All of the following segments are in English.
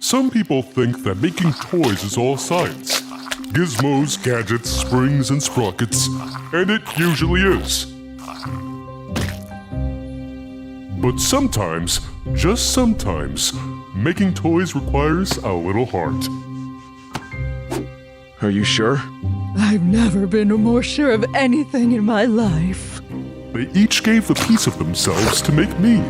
Some people think that making toys is all science. Gizmos, gadgets, springs, and sprockets, and it usually is. But sometimes, just sometimes, making toys requires a little heart. Are you sure? I've never been more sure of anything in my life. They each gave a piece of themselves to make me.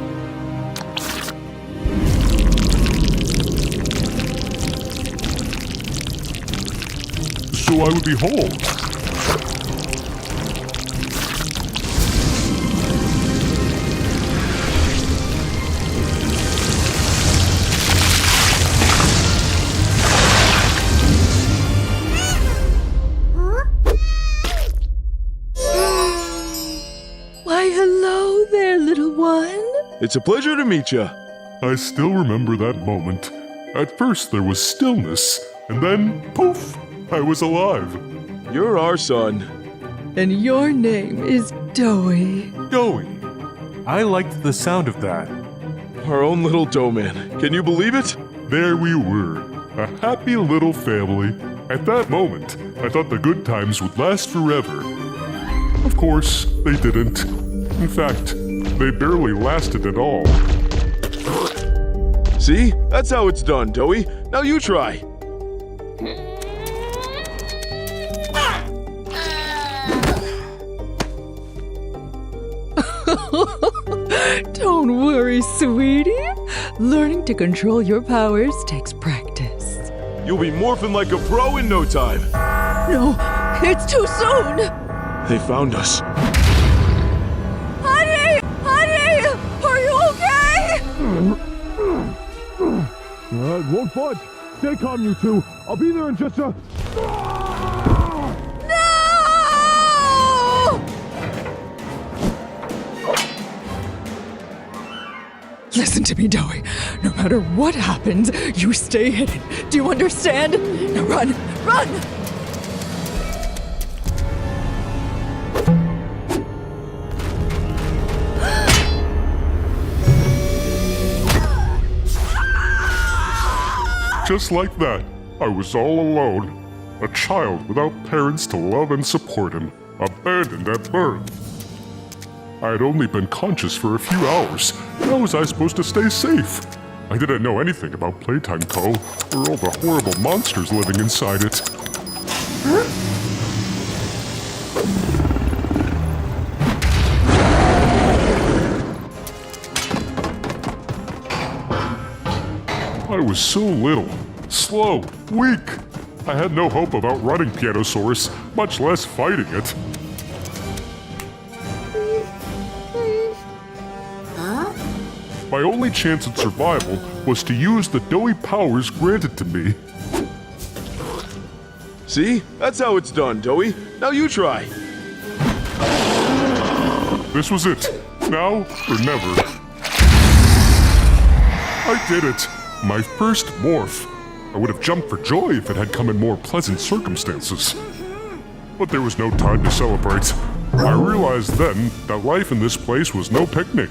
So I would be whole. Why, hello there, little one. It's a pleasure to meet you. I still remember that moment. At first there was stillness, and then, poof, I was alive. You're our son. And your name is DOEY. DOEY. I liked the sound of that. Our own little dough man. Can you believe it? There we were, a happy little family. At that moment, I thought the good times would last forever. Of course, they didn't. In fact, they barely lasted at all. See? That's how it's done, Doey. Now you try. Don't worry, sweetie. Learning to control your powers takes practice. You'll be morphing like a pro in no time. No, it's too soon. They found us. Honey! Honey! Are you okay? It won't budge. Stay calm, you two. I'll be there in just a... No! Listen to me, Doey. No matter what happens, you stay hidden. Do you understand? Now run! Run! Just like that, I was all alone. A child without parents to love and support him, abandoned at birth. I had only been conscious for a few hours. How was I supposed to stay safe? I didn't know anything about Playtime Co. or all the horrible monsters living inside it. I was so little, slow, weak. I had no hope of outrunning Pianosaurus, much less fighting it. My only chance at survival was to use the DOEY powers granted to me. See? That's how it's done, Doey. Now you try. This was it. Now or never. I did it. My first morph. I would have jumped for joy if it had come in more pleasant circumstances. But there was no time to celebrate. I realized then that life in this place was no picnic.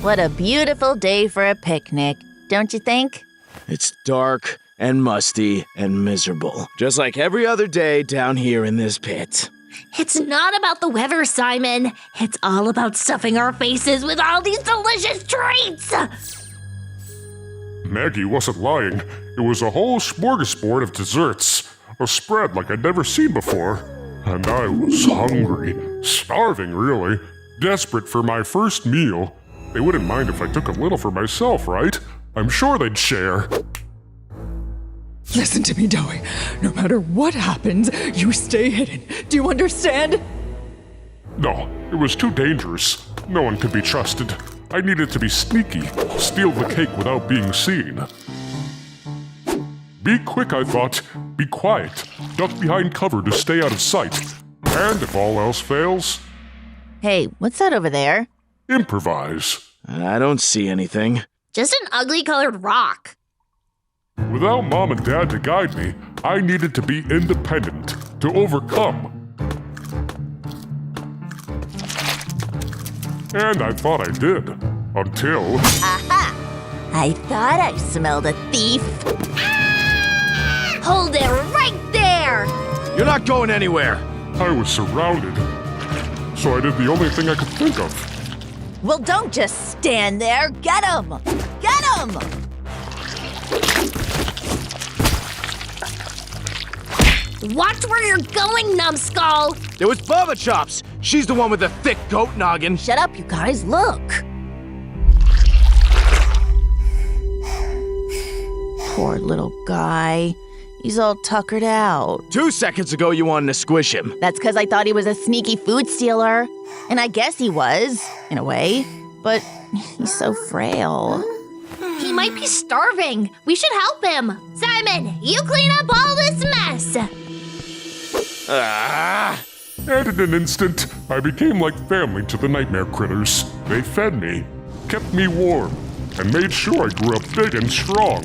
What a beautiful day for a picnic, don't you think? It's dark and musty and miserable, just like every other day down here in this pit. It's not about the weather, Simon. It's all about stuffing our faces with all these delicious treats. Maggie wasn't lying. It was a whole smorgasbord of desserts. A spread like I'd never seen before. And I was hungry. Starving, really. Desperate for my first meal. They wouldn't mind if I took a little for myself, right? I'm sure they'd share. Listen to me, Doey. No matter what happens, you stay hidden. Do you understand? No, it was too dangerous. No one could be trusted. I needed to be sneaky, steal the cake without being seen. Be quick, I thought. Be quiet. Duck behind cover to stay out of sight. And if all else fails, Hey, what's that over there? improvise. I don't see anything. Just an ugly colored rock. Without Mom and Dad to guide me, I needed to be independent, to overcome. And I thought I did. Until... Aha! I thought I smelled a thief. Hold it right there! You're not going anywhere. I was surrounded, so I did the only thing I could think of. Well, don't just stand there. Get him! Get him! Watch where you're going, numbskull! It was Baba Chops. She's the one with the thick goat noggin. Shut up, you guys. Look. Poor little guy. He's all tuckered out. 2 seconds ago, you wanted to squish him. That's because I thought he was a sneaky food stealer. And I guess he was, in a way. But he's so frail. He might be starving. We should help him. Simon, you clean up all this mess. And in an instant, I became like family to the nightmare critters. They fed me, kept me warm, and made sure I grew up big and strong.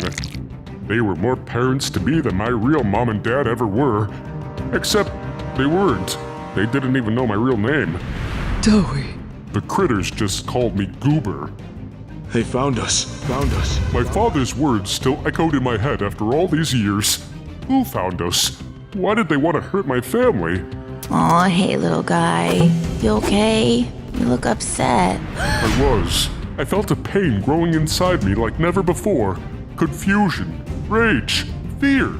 They were more parents to me than my real mom and dad ever were. Except they weren't. They didn't even know my real name. DOEY. The critters just called me Goober. They found us. My father's words still echoed in my head after all these years. Who found us? Why did they want to hurt my family? Aw, hey, little guy. You okay? You look upset. I was. I felt a pain growing inside me like never before. Confusion, rage, fear.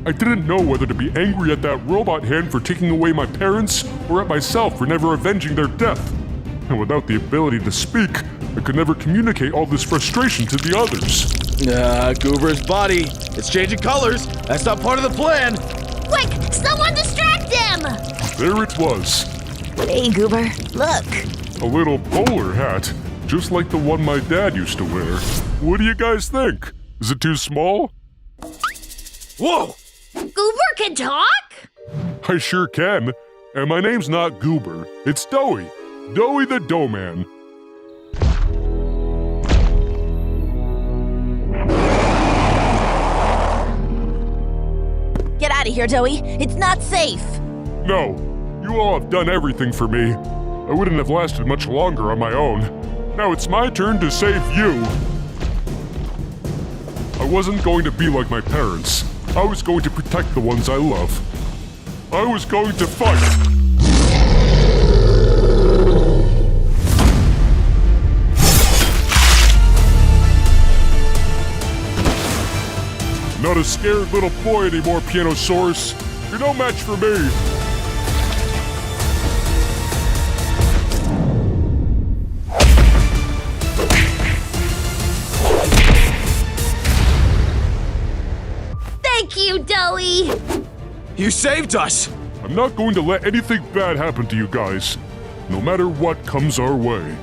I didn't know whether to be angry at that robot hand for taking away my parents or at myself for never avenging their death. And without the ability to speak, I could never communicate all this frustration to the others. Goober's body. It's changing colors. That's not part of the plan. Quick, someone distract him! There it was. Hey, Goober, look. A little bowler hat, just like the one my dad used to wear. What do you guys think? Is it too small? Whoa! Goober can talk? I sure can. And my name's not Goober, it's DOEY. DOEY the Dough Man. Get out of here, DOEY. It's not safe. No, you all have done everything for me. I wouldn't have lasted much longer on my own. Now it's my turn to save you. I wasn't going to be like my parents. I was going to protect the ones I love. I was going to fight. Not a scared little boy anymore, Pianosaurus. You're no match for me. Thank you, DOEY! You saved us! I'm not going to let anything bad happen to you guys, no matter what comes our way.